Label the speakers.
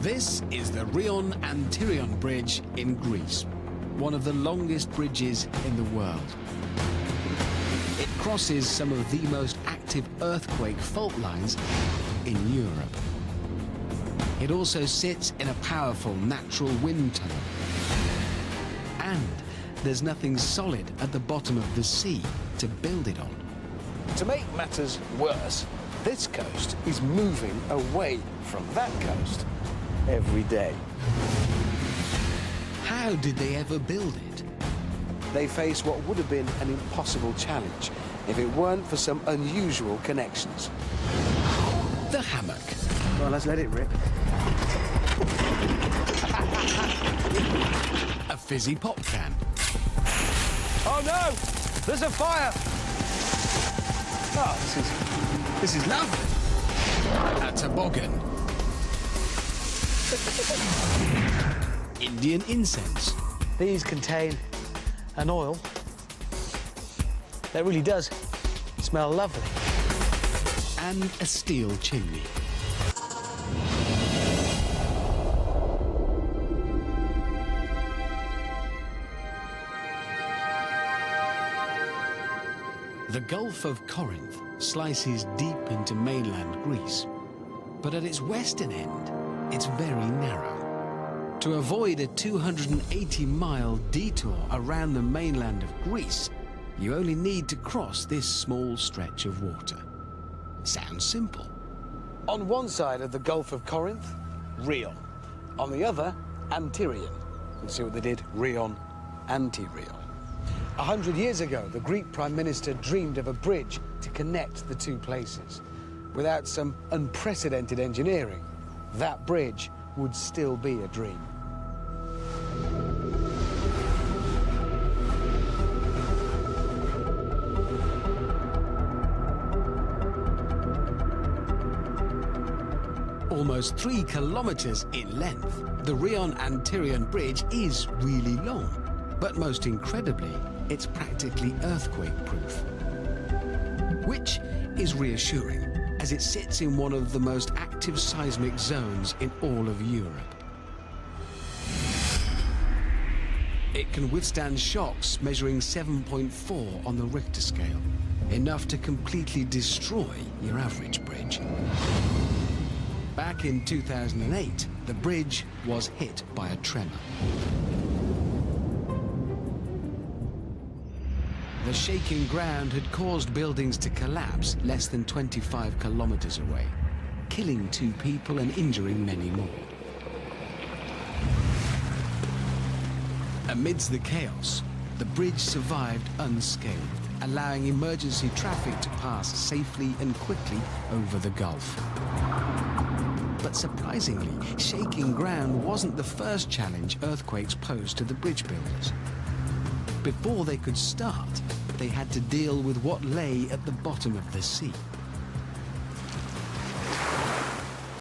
Speaker 1: This is the Rion-Antirion Bridge in Greece, one of the longest bridges in the world. It crosses some of the most active earthquake fault lines in Europe. It also sits in a powerful natural wind tunnel. And there's nothing solid at the bottom of the sea to build it on.
Speaker 2: To make matters worse, this coast is moving away from that coast every day.
Speaker 1: How did they ever build it?
Speaker 2: They face what would have been an impossible challenge if it weren't for some unusual connections.
Speaker 1: The hammock.
Speaker 2: Well, let's let it rip.
Speaker 1: A fizzy pop can.
Speaker 2: Oh no! There's a fire! Oh, this is lovely.
Speaker 1: A toboggan. Indian incense.
Speaker 2: These contain an oil that really does smell lovely.
Speaker 1: And a steel chimney. The Gulf of Corinth slices deep into mainland Greece, but at its western end, it's very narrow. To avoid a 280-mile detour around the mainland of Greece, you only need to cross this small stretch of water. Sounds simple.
Speaker 2: On one side of the Gulf of Corinth, Rion. On the other, Antirion. You see what they did? Rion, Antirion. 100 years ago, the Greek Prime Minister dreamed of a bridge to connect the two places. Without some unprecedented engineering, that bridge would still be a dream.
Speaker 1: Almost 3 kilometers in length, the Rion-Antirion Bridge is really long. But most incredibly, it's practically earthquake-proof. Which is reassuring, as it sits in one of the most active seismic zones in all of Europe. It can withstand shocks measuring 7.4 on the Richter scale, enough to completely destroy your average bridge. Back in 2008, the bridge was hit by a tremor. The shaking ground had caused buildings to collapse less than 25 kilometers away, killing 2 people and injuring many more. Amidst the chaos, the bridge survived unscathed, allowing emergency traffic to pass safely and quickly over the Gulf. But surprisingly, shaking ground wasn't the first challenge earthquakes posed to the bridge builders. Before they could start, they had to deal with what lay at the bottom of the sea.